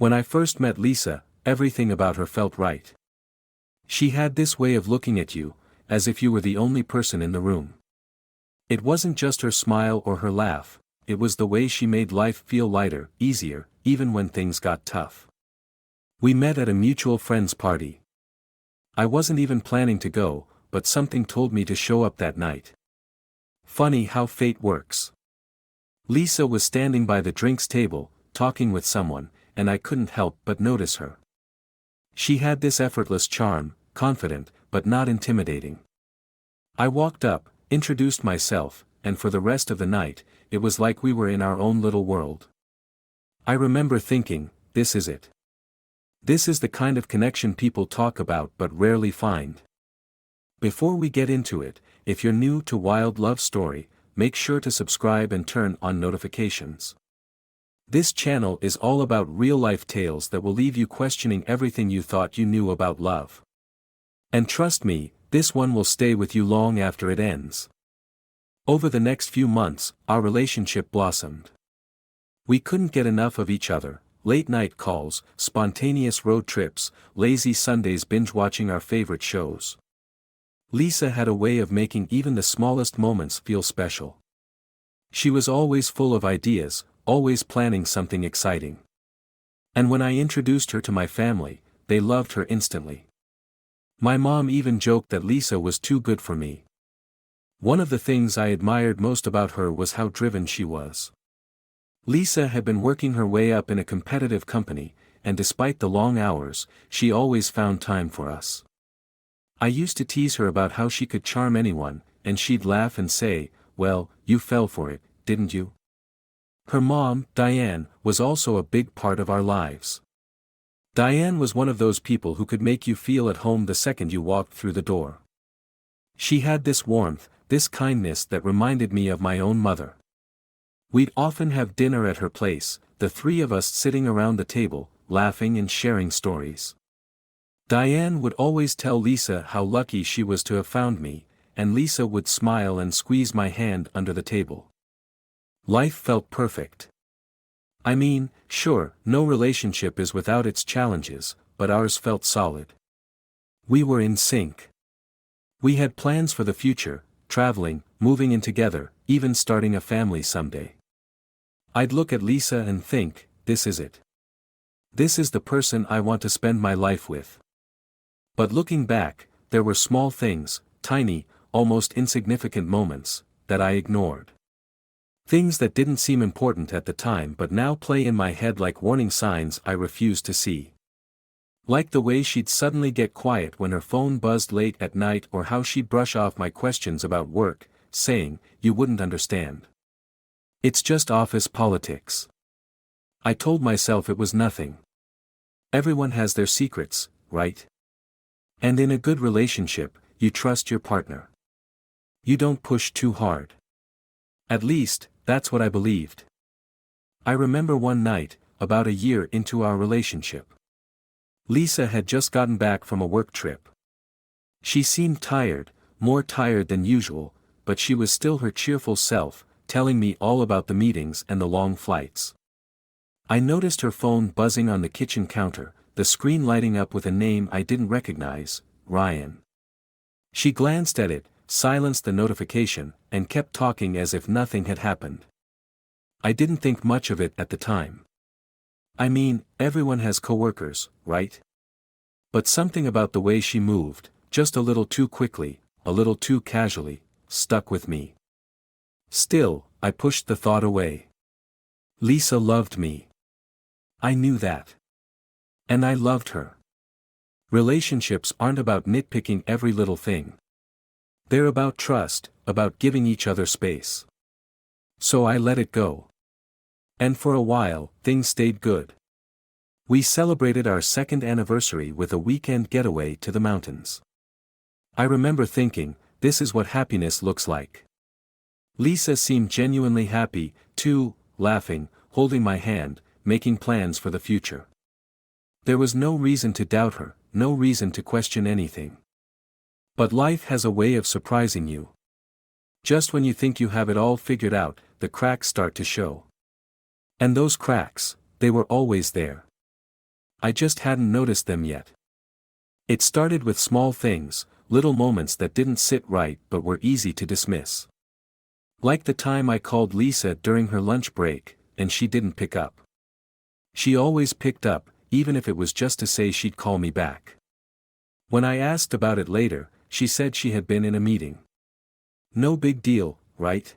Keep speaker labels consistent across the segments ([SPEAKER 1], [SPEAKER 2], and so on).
[SPEAKER 1] When I first met Lisa, everything about her felt right. She had this way of looking at you, as if you were the only person in the room. It wasn't just her smile or her laugh, it was the way she made life feel lighter, easier, even when things got tough. We met at a mutual friend's party. I wasn't even planning to go, but something told me to show up that night. Funny how fate works. Lisa was standing by the drinks table, talking with someone, and I couldn't help but notice her. She had this effortless charm, confident, but not intimidating. I walked up, introduced myself, and for the rest of the night, it was like we were in our own little world. I remember thinking, this is it. This is the kind of connection people talk about but rarely find. Before we get into it, if you're new to Wild Love Story, make sure to subscribe and turn on notifications. This channel is all about real-life tales that will leave you questioning everything you thought you knew about love. And trust me, this one will stay with you long after it ends. Over the next few months, our relationship blossomed. We couldn't get enough of each other, late-night calls, spontaneous road trips, lazy Sundays binge-watching our favorite shows. Lisa had a way of making even the smallest moments feel special. She was always full of ideas, always planning something exciting. And when I introduced her to my family, they loved her instantly. My mom even joked that Lisa was too good for me. One of the things I admired most about her was how driven she was. Lisa had been working her way up in a competitive company, and despite the long hours, she always found time for us. I used to tease her about how she could charm anyone, and she'd laugh and say, "Well, you fell for it, didn't you?" Her mom, Diane, was also a big part of our lives. Diane was one of those people who could make you feel at home the second you walked through the door. She had this warmth, this kindness that reminded me of my own mother. We'd often have dinner at her place, the three of us sitting around the table, laughing and sharing stories. Diane would always tell Lisa how lucky she was to have found me, and Lisa would smile and squeeze my hand under the table. Life felt perfect. I mean, sure, no relationship is without its challenges, but ours felt solid. We were in sync. We had plans for the future, traveling, moving in together, even starting a family someday. I'd look at Lisa and think, this is it. This is the person I want to spend my life with. But looking back, there were small things, tiny, almost insignificant moments, that I ignored. Things that didn't seem important at the time but now play in my head like warning signs I refused to see. Like the way she'd suddenly get quiet when her phone buzzed late at night, or how she'd brush off my questions about work, saying, "You wouldn't understand. It's just office politics." I told myself it was nothing. Everyone has their secrets, right? And in a good relationship, you trust your partner. You don't push too hard. At least, that's what I believed. I remember one night, about a year into our relationship. Lisa had just gotten back from a work trip. She seemed tired, more tired than usual, but she was still her cheerful self, telling me all about the meetings and the long flights. I noticed her phone buzzing on the kitchen counter, the screen lighting up with a name I didn't recognize, Ryan. She glanced at it, silenced the notification, and kept talking as if nothing had happened. I didn't think much of it at the time. I mean, everyone has coworkers, right? But something about the way she moved, just a little too quickly, a little too casually, stuck with me. Still, I pushed the thought away. Lisa loved me. I knew that. And I loved her. Relationships aren't about nitpicking every little thing. They're about trust, about giving each other space. So I let it go. And for a while, things stayed good. We celebrated our second anniversary with a weekend getaway to the mountains. I remember thinking, this is what happiness looks like. Lisa seemed genuinely happy, too, laughing, holding my hand, making plans for the future. There was no reason to doubt her, no reason to question anything. But life has a way of surprising you. Just when you think you have it all figured out, the cracks start to show. And those cracks, they were always there. I just hadn't noticed them yet. It started with small things, little moments that didn't sit right but were easy to dismiss. Like the time I called Lisa during her lunch break, and she didn't pick up. She always picked up, even if it was just to say she'd call me back. When I asked about it later, she said she had been in a meeting. No big deal, right?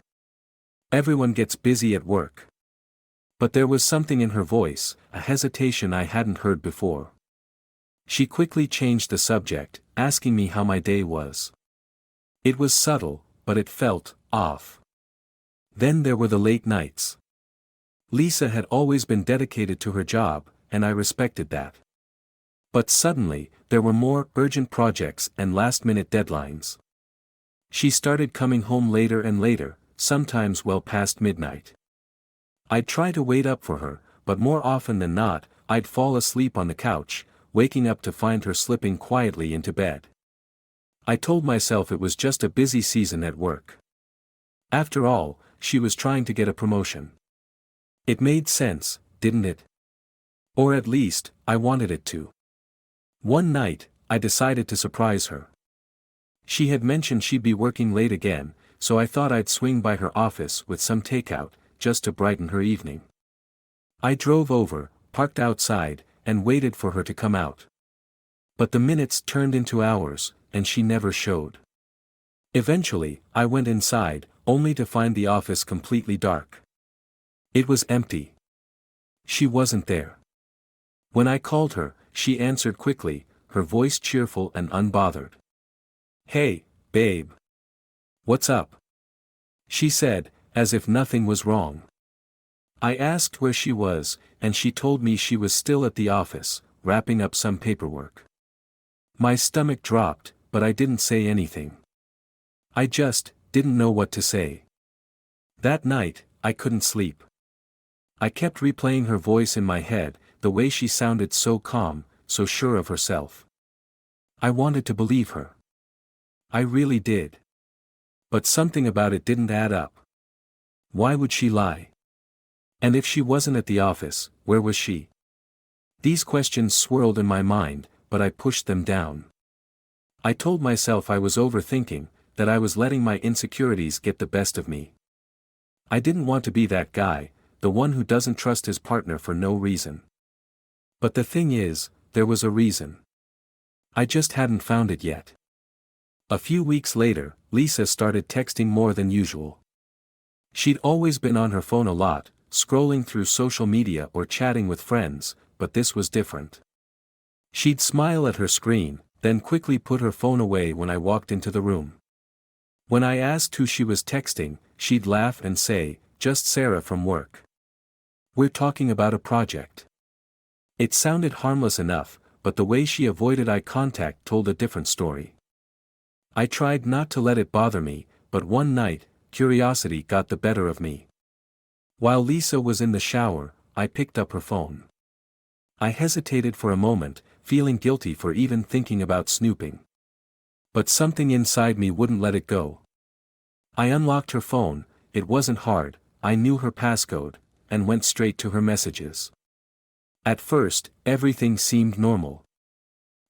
[SPEAKER 1] Everyone gets busy at work. But there was something in her voice, a hesitation I hadn't heard before. She quickly changed the subject, asking me how my day was. It was subtle, but it felt off. Then there were the late nights. Lisa had always been dedicated to her job, and I respected that. But suddenly, there were more urgent projects and last-minute deadlines. She started coming home later and later, sometimes well past midnight. I'd try to wait up for her, but more often than not, I'd fall asleep on the couch, waking up to find her slipping quietly into bed. I told myself it was just a busy season at work. After all, she was trying to get a promotion. It made sense, didn't it? Or at least, I wanted it to. One night, I decided to surprise her. She had mentioned she'd be working late again, so I thought I'd swing by her office with some takeout, just to brighten her evening. I drove over, parked outside, and waited for her to come out. But the minutes turned into hours, and she never showed. Eventually, I went inside, only to find the office completely dark. It was empty. She wasn't there. When I called her, she answered quickly, her voice cheerful and unbothered. "Hey, babe. What's up?" she said, as if nothing was wrong. I asked where she was, and she told me she was still at the office, wrapping up some paperwork. My stomach dropped, but I didn't say anything. I just didn't know what to say. That night, I couldn't sleep. I kept replaying her voice in my head, the way she sounded so calm, so sure of herself. I wanted to believe her. I really did. But something about it didn't add up. Why would she lie? And if she wasn't at the office, where was she? These questions swirled in my mind, but I pushed them down. I told myself I was overthinking, that I was letting my insecurities get the best of me. I didn't want to be that guy, the one who doesn't trust his partner for no reason. But the thing is, there was a reason. I just hadn't found it yet. A few weeks later, Lisa started texting more than usual. She'd always been on her phone a lot, scrolling through social media or chatting with friends, but this was different. She'd smile at her screen, then quickly put her phone away when I walked into the room. When I asked who she was texting, she'd laugh and say, "Just Sarah from work. We're talking about a project." It sounded harmless enough, but the way she avoided eye contact told a different story. I tried not to let it bother me, but one night, curiosity got the better of me. While Lisa was in the shower, I picked up her phone. I hesitated for a moment, feeling guilty for even thinking about snooping. But something inside me wouldn't let it go. I unlocked her phone, it wasn't hard, I knew her passcode, and went straight to her messages. At first, everything seemed normal.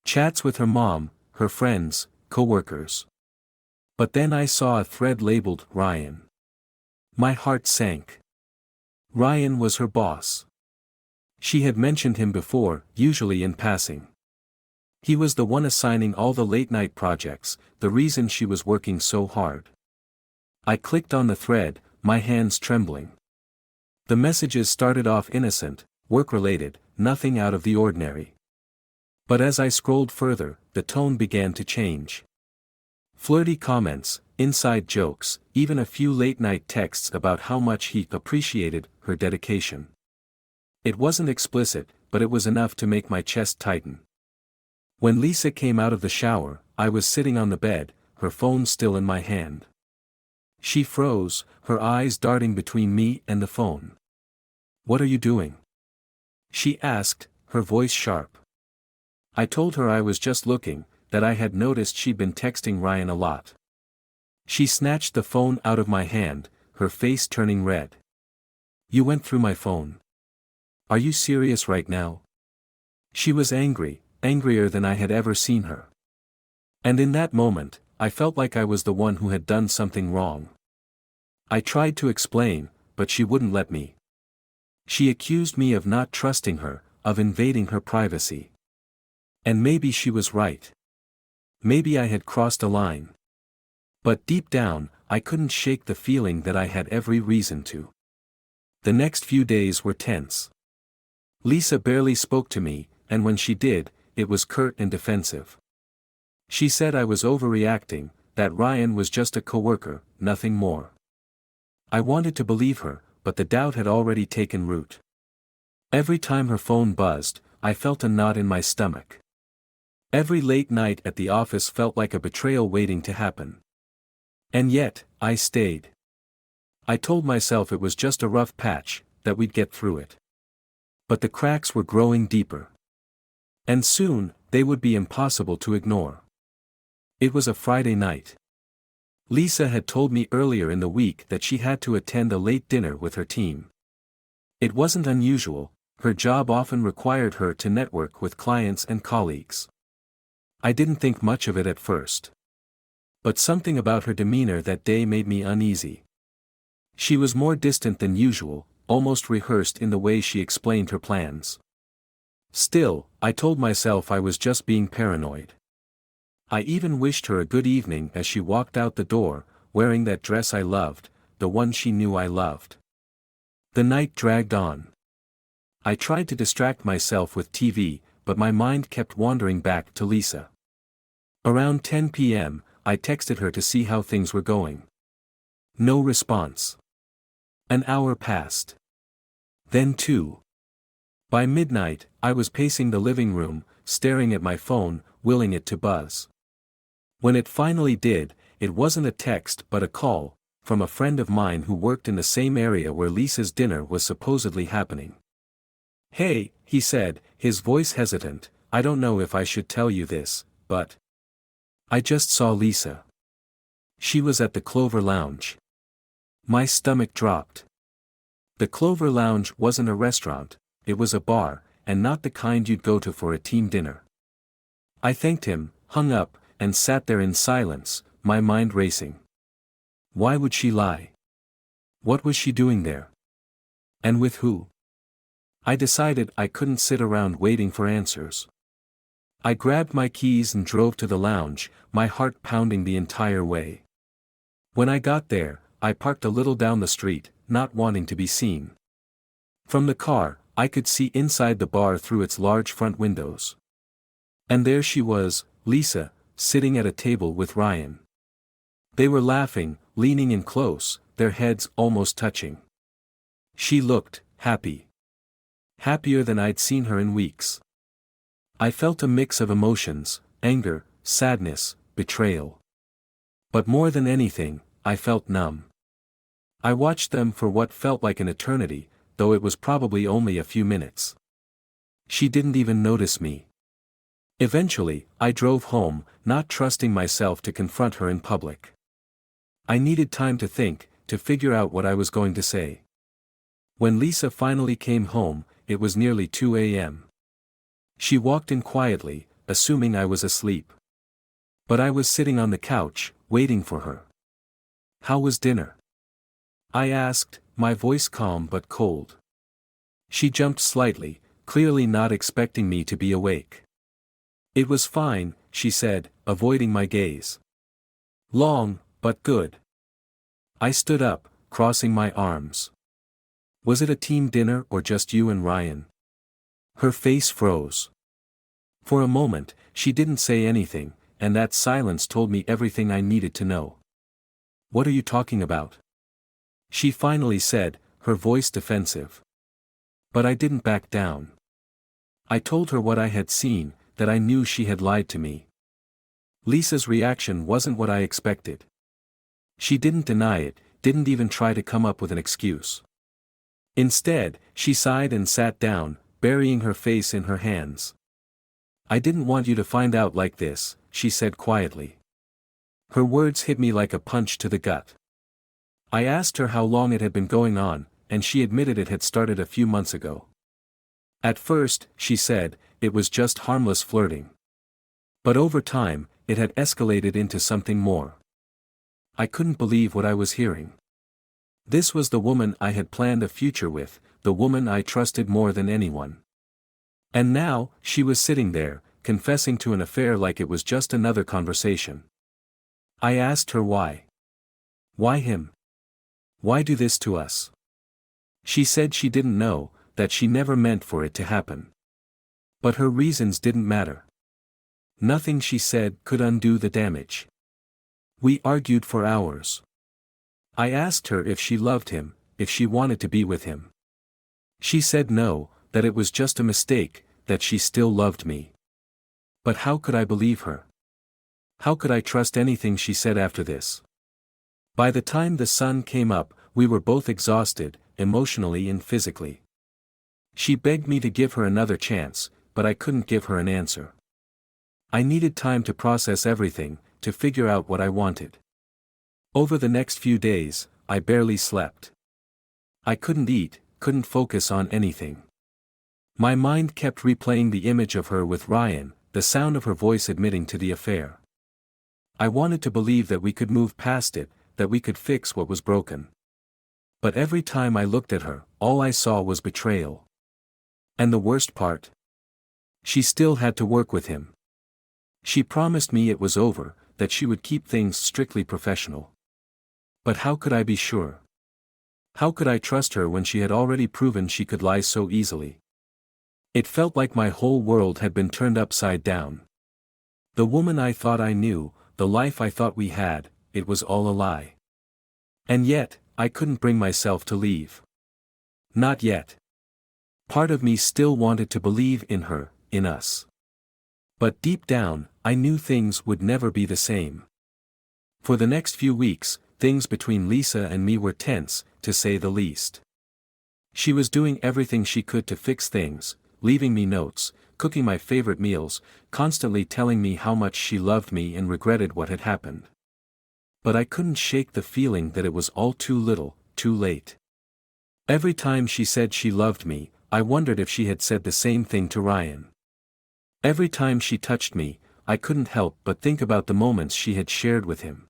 [SPEAKER 1] Chats with her mom, her friends, coworkers. But then I saw a thread labeled Ryan. My heart sank. Ryan was her boss. She had mentioned him before, usually in passing. He was the one assigning all the late-night projects, the reason she was working so hard. I clicked on the thread, my hands trembling. The messages started off innocent, work-related, nothing out of the ordinary. But as I scrolled further, the tone began to change. Flirty comments, inside jokes, even a few late-night texts about how much he appreciated her dedication. It wasn't explicit, but it was enough to make my chest tighten. When Lisa came out of the shower, I was sitting on the bed, her phone still in my hand. She froze, her eyes darting between me and the phone. "What are you doing?" she asked, her voice sharp. I told her I was just looking, that I had noticed she'd been texting Ryan a lot. She snatched the phone out of my hand, her face turning red. "You went through my phone. Are you serious right now?" She was angry, angrier than I had ever seen her. And in that moment, I felt like I was the one who had done something wrong. I tried to explain, but she wouldn't let me. She accused me of not trusting her, of invading her privacy. And maybe she was right. Maybe I had crossed a line. But deep down, I couldn't shake the feeling that I had every reason to. The next few days were tense. Lisa barely spoke to me, and when she did, it was curt and defensive. She said I was overreacting, that Ryan was just a coworker, nothing more. I wanted to believe her, but the doubt had already taken root. Every time her phone buzzed, I felt a knot in my stomach. Every late night at the office felt like a betrayal waiting to happen. And yet, I stayed. I told myself it was just a rough patch, that we'd get through it. But the cracks were growing deeper. And soon, they would be impossible to ignore. It was a Friday night. Lisa had told me earlier in the week that she had to attend a late dinner with her team. It wasn't unusual, her job often required her to network with clients and colleagues. I didn't think much of it at first. But something about her demeanor that day made me uneasy. She was more distant than usual, almost rehearsed in the way she explained her plans. Still, I told myself I was just being paranoid. I even wished her a good evening as she walked out the door, wearing that dress I loved, the one she knew I loved. The night dragged on. I tried to distract myself with TV, but my mind kept wandering back to Lisa. Around 10 p.m., I texted her to see how things were going. No response. An hour passed. Then 2. By midnight, I was pacing the living room, staring at my phone, willing it to buzz. When it finally did, it wasn't a text but a call, from a friend of mine who worked in the same area where Lisa's dinner was supposedly happening. "Hey," he said, his voice hesitant, "I don't know if I should tell you this, but I just saw Lisa. She was at the Clover Lounge." My stomach dropped. The Clover Lounge wasn't a restaurant, it was a bar, and not the kind you'd go to for a team dinner. I thanked him, hung up, and sat there in silence, my mind racing. Why would she lie? What was she doing there? And with who? I decided I couldn't sit around waiting for answers. I grabbed my keys and drove to the lounge, my heart pounding the entire way. When I got there, I parked a little down the street, not wanting to be seen. From the car, I could see inside the bar through its large front windows. And there she was, Lisa, sitting at a table with Ryan. They were laughing, leaning in close, their heads almost touching. She looked happy. Happier than I'd seen her in weeks. I felt a mix of emotions, anger, sadness, betrayal. But more than anything, I felt numb. I watched them for what felt like an eternity, though it was probably only a few minutes. She didn't even notice me. Eventually, I drove home, not trusting myself to confront her in public. I needed time to think, to figure out what I was going to say. When Lisa finally came home, it was nearly 2 a.m. She walked in quietly, assuming I was asleep. But I was sitting on the couch, waiting for her. "How was dinner?" I asked, my voice calm but cold. She jumped slightly, clearly not expecting me to be awake. "It was fine," she said, avoiding my gaze. "Long, but good." I stood up, crossing my arms. "Was it a team dinner or just you and Ryan?" Her face froze. For a moment, she didn't say anything, and that silence told me everything I needed to know. "What are you talking about?" she finally said, her voice defensive. But I didn't back down. I told her what I had seen, that I knew she had lied to me. Lisa's reaction wasn't what I expected. She didn't deny it, didn't even try to come up with an excuse. Instead, she sighed and sat down, burying her face in her hands. "I didn't want you to find out like this," she said quietly. Her words hit me like a punch to the gut. I asked her how long it had been going on, and she admitted it had started a few months ago. At first, she said, it was just harmless flirting. But over time, it had escalated into something more. I couldn't believe what I was hearing. This was the woman I had planned a future with, the woman I trusted more than anyone. And now, she was sitting there, confessing to an affair like it was just another conversation. I asked her why. Why him? Why do this to us? She said she didn't know, that she never meant for it to happen. But her reasons didn't matter. Nothing she said could undo the damage. We argued for hours. I asked her if she loved him, if she wanted to be with him. She said no, that it was just a mistake, that she still loved me. But how could I believe her? How could I trust anything she said after this? By the time the sun came up, we were both exhausted, emotionally and physically. She begged me to give her another chance, but I couldn't give her an answer. I needed time to process everything, to figure out what I wanted. Over the next few days, I barely slept. I couldn't eat, couldn't focus on anything. My mind kept replaying the image of her with Ryan, the sound of her voice admitting to the affair. I wanted to believe that we could move past it, that we could fix what was broken. But every time I looked at her, all I saw was betrayal. And the worst part? She still had to work with him. She promised me it was over, that she would keep things strictly professional. But how could I be sure? How could I trust her when she had already proven she could lie so easily? It felt like my whole world had been turned upside down. The woman I thought I knew, the life I thought we had, it was all a lie. And yet, I couldn't bring myself to leave. Not yet. Part of me still wanted to believe in her, in us. But deep down, I knew things would never be the same. For the next few weeks, things between Lisa and me were tense, to say the least. She was doing everything she could to fix things, leaving me notes, cooking my favorite meals, constantly telling me how much she loved me and regretted what had happened. But I couldn't shake the feeling that it was all too little, too late. Every time she said she loved me, I wondered if she had said the same thing to Ryan. Every time she touched me, I couldn't help but think about the moments she had shared with him.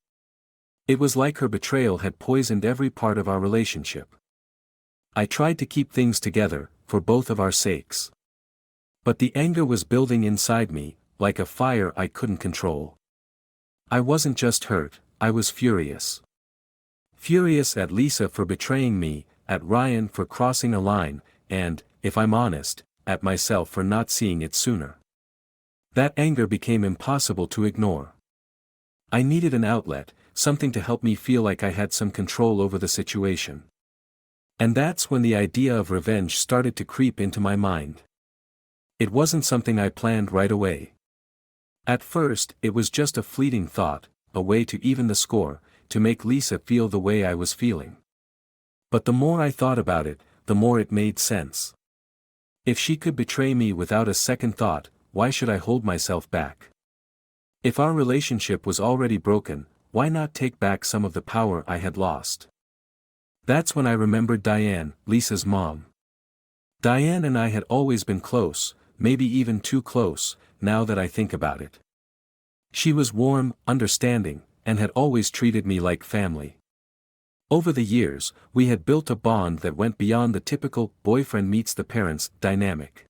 [SPEAKER 1] It was like her betrayal had poisoned every part of our relationship. I tried to keep things together, for both of our sakes. But the anger was building inside me, like a fire I couldn't control. I wasn't just hurt, I was furious. Furious at Lisa for betraying me, at Ryan for crossing a line, and, if I'm honest, at myself for not seeing it sooner. That anger became impossible to ignore. I needed an outlet, something to help me feel like I had some control over the situation. And that's when the idea of revenge started to creep into my mind. It wasn't something I planned right away. At first, it was just a fleeting thought, a way to even the score, to make Lisa feel the way I was feeling. But the more I thought about it, the more it made sense. If she could betray me without a second thought, why should I hold myself back? If our relationship was already broken, why not take back some of the power I had lost? That's when I remembered Diane, Lisa's mom. Diane and I had always been close, maybe even too close, now that I think about it. She was warm, understanding, and had always treated me like family. Over the years, we had built a bond that went beyond the typical boyfriend meets the parents dynamic.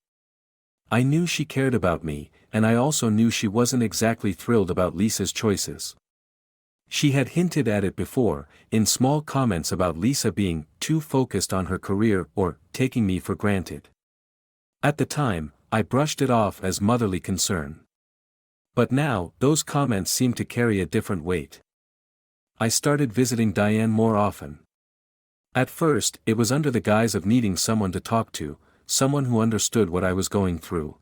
[SPEAKER 1] I knew she cared about me, and I also knew she wasn't exactly thrilled about Lisa's choices. She had hinted at it before, in small comments about Lisa being too focused on her career or taking me for granted. At the time, I brushed it off as motherly concern. But now, those comments seemed to carry a different weight. I started visiting Diane more often. At first, it was under the guise of needing someone to talk to, someone who understood what I was going through.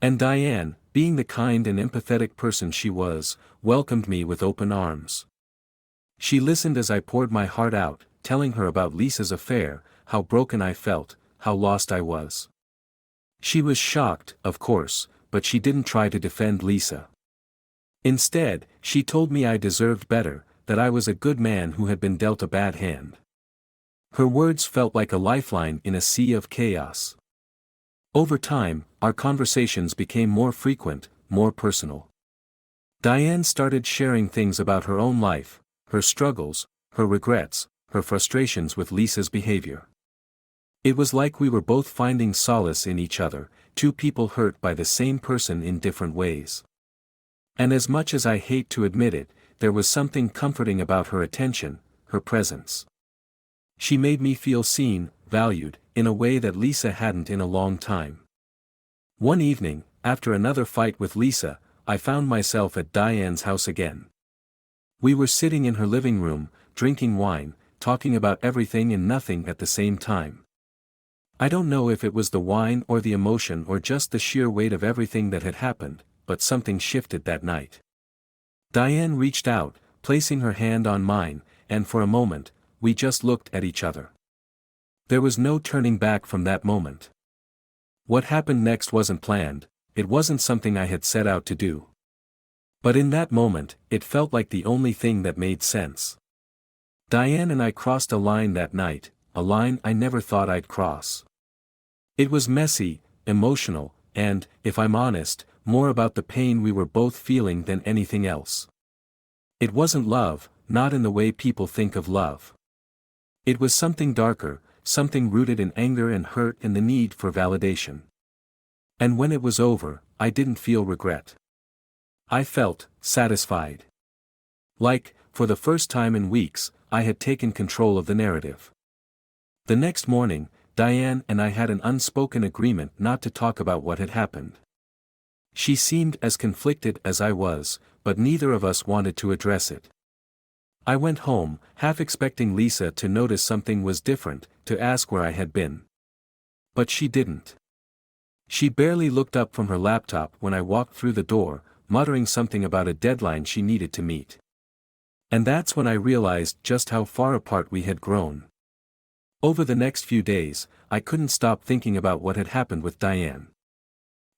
[SPEAKER 1] And Diane, being the kind and empathetic person she was, welcomed me with open arms. She listened as I poured my heart out, telling her about Lisa's affair, how broken I felt, how lost I was. She was shocked, of course, but she didn't try to defend Lisa. Instead, she told me I deserved better, that I was a good man who had been dealt a bad hand. Her words felt like a lifeline in a sea of chaos. Over time, our conversations became more frequent, more personal. Diane started sharing things about her own life, her struggles, her regrets, her frustrations with Lisa's behavior. It was like we were both finding solace in each other, two people hurt by the same person in different ways. And as much as I hate to admit it, there was something comforting about her attention, her presence. She made me feel seen, valued, in a way that Lisa hadn't in a long time. One evening, after another fight with Lisa, I found myself at Diane's house again. We were sitting in her living room, drinking wine, talking about everything and nothing at the same time. I don't know if it was the wine or the emotion or just the sheer weight of everything that had happened, but something shifted that night. Diane reached out, placing her hand on mine, and for a moment, we just looked at each other. There was no turning back from that moment. What happened next wasn't planned, it wasn't something I had set out to do. But in that moment, it felt like the only thing that made sense. Diane and I crossed a line that night, a line I never thought I'd cross. It was messy, emotional, and, if I'm honest, more about the pain we were both feeling than anything else. It wasn't love, not in the way people think of love. It was something darker, something rooted in anger and hurt and the need for validation. And when it was over, I didn't feel regret. I felt satisfied. Like, for the first time in weeks, I had taken control of the narrative. The next morning, Diane and I had an unspoken agreement not to talk about what had happened. She seemed as conflicted as I was, but neither of us wanted to address it. I went home, half expecting Lisa to notice something was different, to ask where I had been. But she didn't. She barely looked up from her laptop when I walked through the door, muttering something about a deadline she needed to meet. And that's when I realized just how far apart we had grown. Over the next few days, I couldn't stop thinking about what had happened with Diane.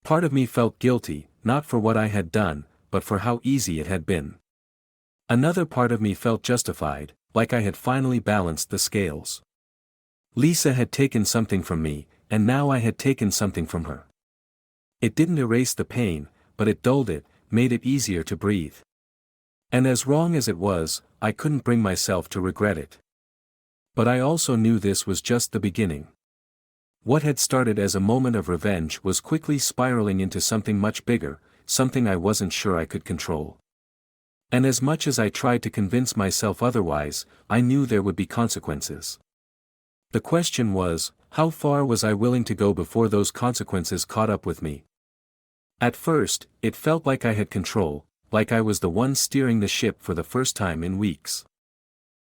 [SPEAKER 1] Part of me felt guilty, not for what I had done, but for how easy it had been. Another part of me felt justified, like I had finally balanced the scales. Lisa had taken something from me, and now I had taken something from her. It didn't erase the pain, but it dulled it, made it easier to breathe. And as wrong as it was, I couldn't bring myself to regret it. But I also knew this was just the beginning. What had started as a moment of revenge was quickly spiraling into something much bigger, something I wasn't sure I could control. And as much as I tried to convince myself otherwise, I knew there would be consequences. The question was, how far was I willing to go before those consequences caught up with me? At first, it felt like I had control, like I was the one steering the ship for the first time in weeks.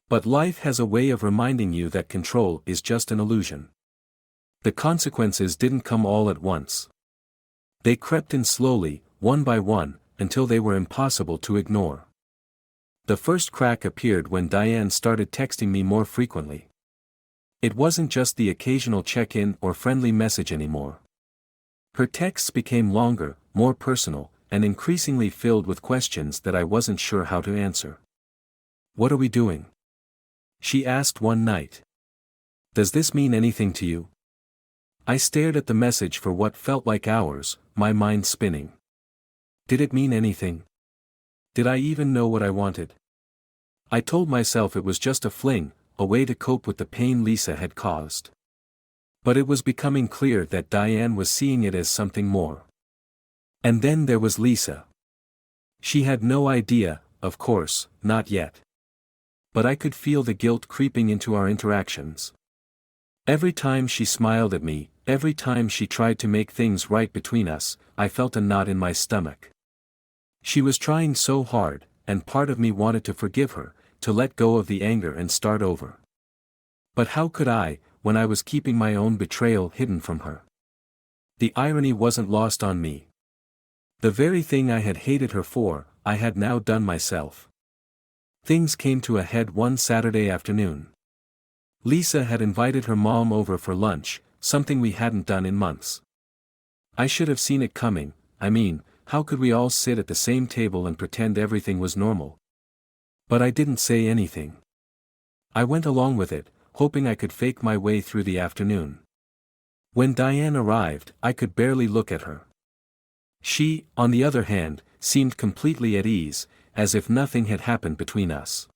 [SPEAKER 1] But life has a way of reminding you that control is just an illusion. The consequences didn't come all at once. They crept in slowly, one by one, until they were impossible to ignore. The first crack appeared when Diane started texting me more frequently. It wasn't just the occasional check-in or friendly message anymore. Her texts became longer, more personal, and increasingly filled with questions that I wasn't sure how to answer. "What are we doing?" she asked one night. "Does this mean anything to you?" I stared at the message for what felt like hours, my mind spinning. Did it mean anything? Did I even know what I wanted? I told myself it was just a fling, a way to cope with the pain Lisa had caused. But it was becoming clear that Diane was seeing it as something more. And then there was Lisa. She had no idea, of course, not yet. But I could feel the guilt creeping into our interactions. Every time she smiled at me, every time she tried to make things right between us, I felt a knot in my stomach. She was trying so hard, and part of me wanted to forgive her, to let go of the anger and start over. But how could I, when I was keeping my own betrayal hidden from her? The irony wasn't lost on me. The very thing I had hated her for, I had now done myself. Things came to a head one Saturday afternoon. Lisa had invited her mom over for lunch, something we hadn't done in months. I should have seen it coming. I mean, how could we all sit at the same table and pretend everything was normal? But I didn't say anything. I went along with it, hoping I could fake my way through the afternoon. When Diane arrived, I could barely look at her. She, on the other hand, seemed completely at ease, as if nothing had happened between us.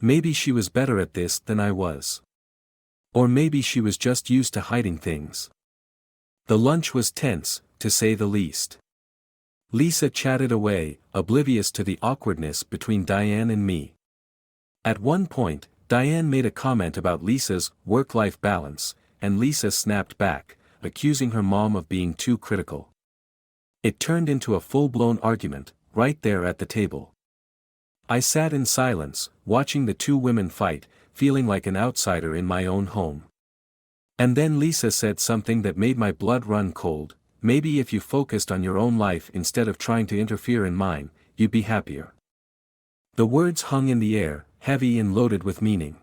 [SPEAKER 1] Maybe she was better at this than I was. Or maybe she was just used to hiding things. The lunch was tense, to say the least. Lisa chatted away, oblivious to the awkwardness between Diane and me. At one point, Diane made a comment about Lisa's work-life balance, and Lisa snapped back, accusing her mom of being too critical. It turned into a full-blown argument, right there at the table. I sat in silence, watching the two women fight, feeling like an outsider in my own home. And then Lisa said something that made my blood run cold: maybe if you focused on your own life instead of trying to interfere in mine, you'd be happier. The words hung in the air, heavy and loaded with meaning.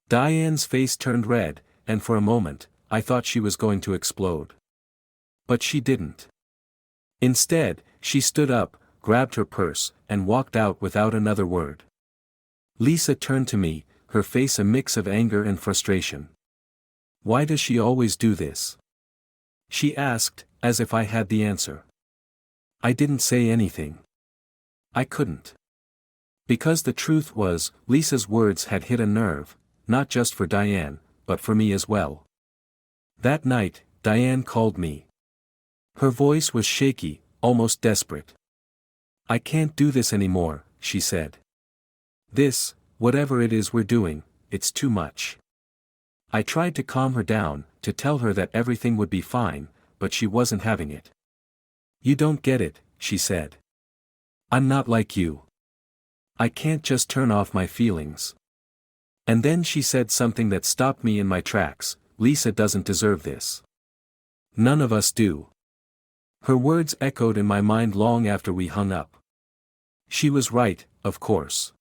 [SPEAKER 1] Diane's face turned red, and for a moment, I thought she was going to explode. But she didn't. Instead, she stood up, grabbed her purse, and walked out without another word. Lisa turned to me, her face a mix of anger and frustration. "Why does she always do this?" she asked, as if I had the answer. I didn't say anything. I couldn't. Because the truth was, Lisa's words had hit a nerve, not just for Diane, but for me as well. That night, Diane called me. Her voice was shaky, almost desperate. "I can't do this anymore," she said. "This, whatever it is we're doing, it's too much." I tried to calm her down, to tell her that everything would be fine, but she wasn't having it. "You don't get it," she said. "I'm not like you. I can't just turn off my feelings." And then she said something that stopped me in my tracks: "Lisa doesn't deserve this. None of us do." Her words echoed in my mind long after we hung up. She was right, of course.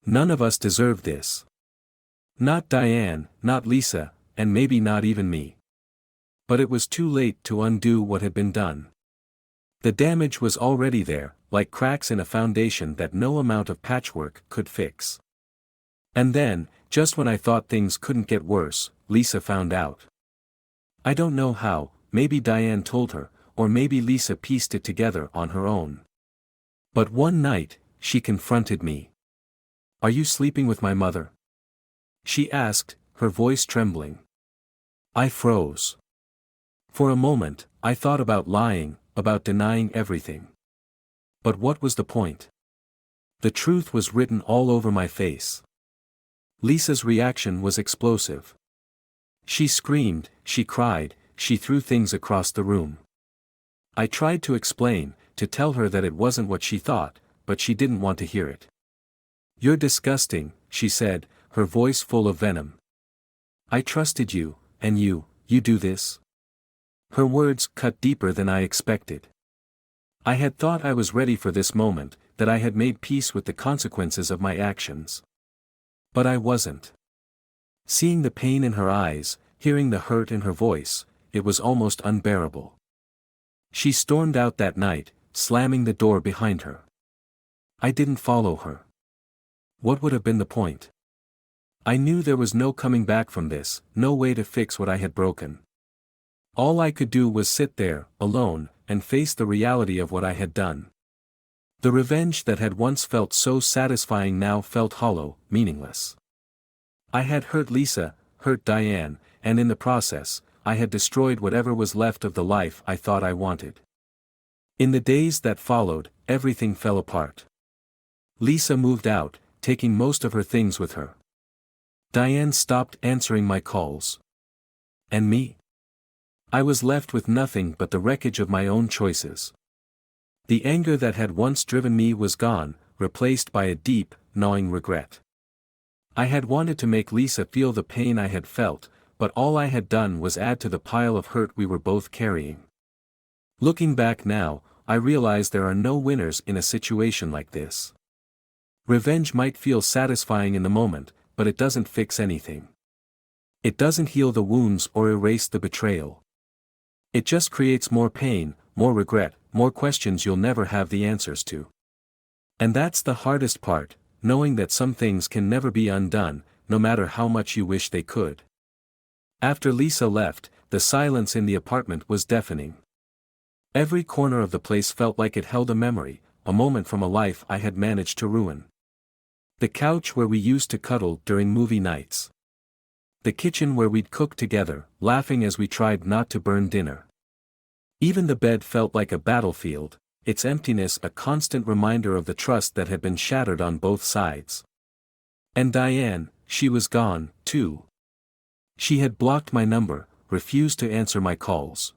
[SPEAKER 1] None of us deserved this. Not Diane, not Lisa, and maybe not even me. But it was too late to undo what had been done. The damage was already there, like cracks in a foundation that no amount of patchwork could fix. And then, just when I thought things couldn't get worse, Lisa found out. I don't know how, maybe Diane told her, or maybe Lisa pieced it together on her own. But one night, she confronted me. "Are you sleeping with my mother?" she asked, her voice trembling. I froze. For a moment, I thought about lying, about denying everything. But what was the point? The truth was written all over my face. Lisa's reaction was explosive. She screamed, she cried, she threw things across the room. I tried to explain, to tell her that it wasn't what she thought, but she didn't want to hear it. "You're disgusting," she said, her voice full of venom. "I trusted you, and you do this?" Her words cut deeper than I expected. I had thought I was ready for this moment, that I had made peace with the consequences of my actions. But I wasn't. Seeing the pain in her eyes, hearing the hurt in her voice, it was almost unbearable. She stormed out that night, slamming the door behind her. I didn't follow her. What would have been the point? I knew there was no coming back from this, no way to fix what I had broken. All I could do was sit there, alone, and face the reality of what I had done. The revenge that had once felt so satisfying now felt hollow, meaningless. I had hurt Lisa, hurt Diane, and in the process, I had destroyed whatever was left of the life I thought I wanted. In the days that followed, everything fell apart. Lisa moved out, taking most of her things with her. Diane stopped answering my calls. And me? I was left with nothing but the wreckage of my own choices. The anger that had once driven me was gone, replaced by a deep, gnawing regret. I had wanted to make Lisa feel the pain I had felt, but all I had done was add to the pile of hurt we were both carrying. Looking back now, I realize there are no winners in a situation like this. Revenge might feel satisfying in the moment, but it doesn't fix anything. It doesn't heal the wounds or erase the betrayal. It just creates more pain, more regret, more questions you'll never have the answers to. And that's the hardest part, knowing that some things can never be undone, no matter how much you wish they could. After Lisa left, the silence in the apartment was deafening. Every corner of the place felt like it held a memory, a moment from a life I had managed to ruin. The couch where we used to cuddle during movie nights. The kitchen where we'd cook together, laughing as we tried not to burn dinner. Even the bed felt like a battlefield, its emptiness a constant reminder of the trust that had been shattered on both sides. And Diane, she was gone, too. She had blocked my number, refused to answer my calls.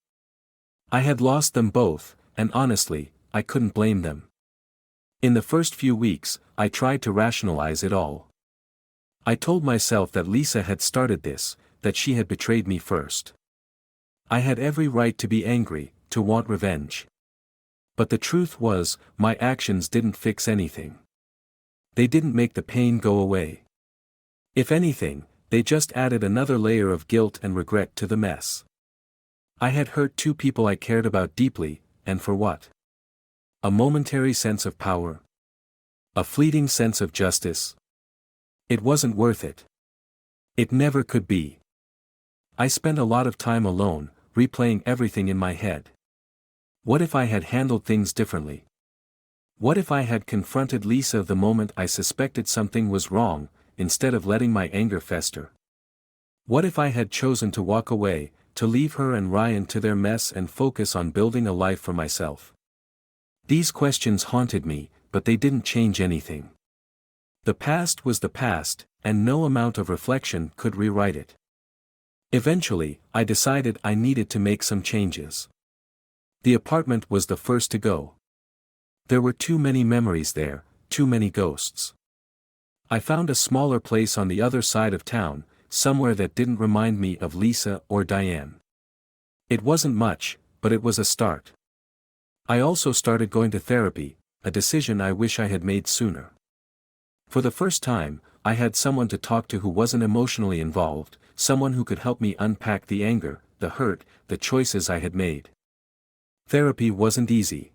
[SPEAKER 1] I had lost them both, and honestly, I couldn't blame them. In the first few weeks, I tried to rationalize it all. I told myself that Lisa had started this, that she had betrayed me first. I had every right to be angry, to want revenge. But the truth was, my actions didn't fix anything. They didn't make the pain go away. If anything, they just added another layer of guilt and regret to the mess. I had hurt two people I cared about deeply, and for what? A momentary sense of power? A fleeting sense of justice? It wasn't worth it. It never could be. I spent a lot of time alone, replaying everything in my head. What if I had handled things differently? What if I had confronted Lisa the moment I suspected something was wrong, instead of letting my anger fester? What if I had chosen to walk away, to leave her and Ryan to their mess and focus on building a life for myself? These questions haunted me, but they didn't change anything. The past was the past, and no amount of reflection could rewrite it. Eventually, I decided I needed to make some changes. The apartment was the first to go. There were too many memories there, too many ghosts. I found a smaller place on the other side of town, somewhere that didn't remind me of Lisa or Diane. It wasn't much, but it was a start. I also started going to therapy, a decision I wish I had made sooner. For the first time, I had someone to talk to who wasn't emotionally involved, someone who could help me unpack the anger, the hurt, the choices I had made. Therapy wasn't easy.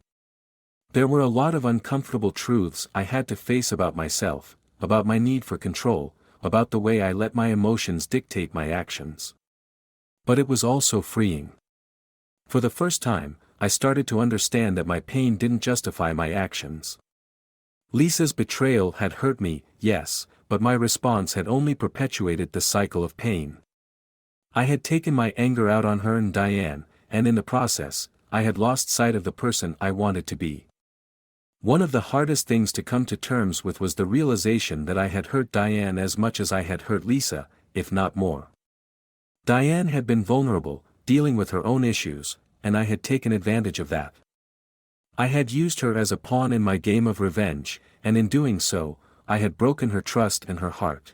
[SPEAKER 1] There were a lot of uncomfortable truths I had to face about myself, about my need for control, about the way I let my emotions dictate my actions. But it was also freeing. For the first time, I started to understand that my pain didn't justify my actions. Lisa's betrayal had hurt me, yes, but my response had only perpetuated the cycle of pain. I had taken my anger out on her and Diane, and in the process, I had lost sight of the person I wanted to be. One of the hardest things to come to terms with was the realization that I had hurt Diane as much as I had hurt Lisa, if not more. Diane had been vulnerable, dealing with her own issues, and I had taken advantage of that. I had used her as a pawn in my game of revenge, and in doing so, I had broken her trust and her heart.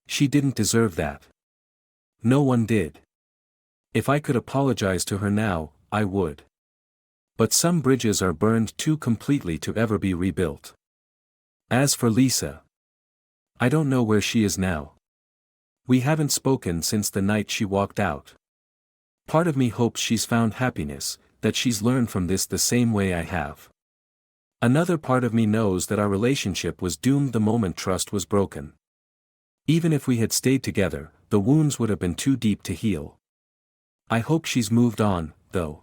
[SPEAKER 1] She didn't deserve that. No one did. If I could apologize to her now, I would. But some bridges are burned too completely to ever be rebuilt. As for Lisa, I don't know where she is now. We haven't spoken since the night she walked out. Part of me hopes she's found happiness, that she's learned from this the same way I have. Another part of me knows that our relationship was doomed the moment trust was broken. Even if we had stayed together, the wounds would have been too deep to heal. I hope she's moved on, though.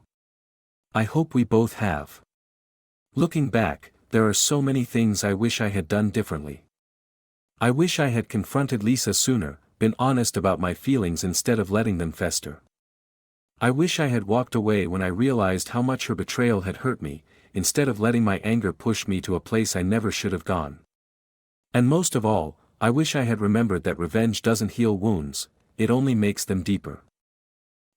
[SPEAKER 1] I hope we both have. Looking back, there are so many things I wish I had done differently. I wish I had confronted Lisa sooner, been honest about my feelings instead of letting them fester. I wish I had walked away when I realized how much her betrayal had hurt me, instead of letting my anger push me to a place I never should have gone. And most of all, I wish I had remembered that revenge doesn't heal wounds, it only makes them deeper.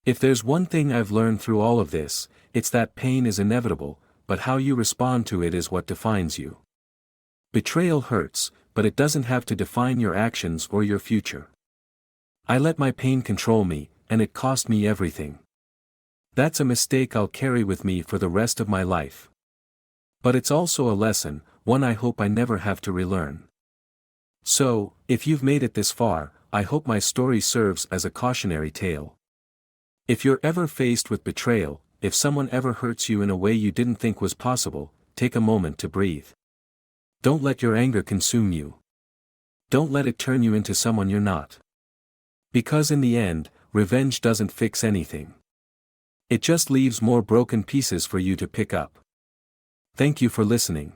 [SPEAKER 1] If there's one thing I've learned through all of this, it's that pain is inevitable, but how you respond to it is what defines you. Betrayal hurts, but it doesn't have to define your actions or your future. I let my pain control me, and it cost me everything. That's a mistake I'll carry with me for the rest of my life. But it's also a lesson, one I hope I never have to relearn. So, if you've made it this far, I hope my story serves as a cautionary tale. If you're ever faced with betrayal, if someone ever hurts you in a way you didn't think was possible, take a moment to breathe. Don't let your anger consume you. Don't let it turn you into someone you're not. Because in the end, revenge doesn't fix anything. It just leaves more broken pieces for you to pick up. Thank you for listening.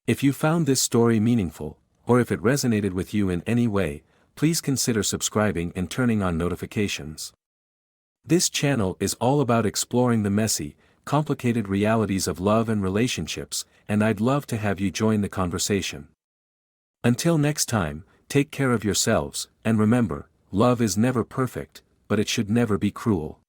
[SPEAKER 1] If you found this story meaningful, or if it resonated with you in any way, please consider subscribing and turning on notifications. This channel is all about exploring the messy, complicated realities of love and relationships, and I'd love to have you join the conversation. Until next time, take care of yourselves, and remember, love is never perfect, but it should never be cruel.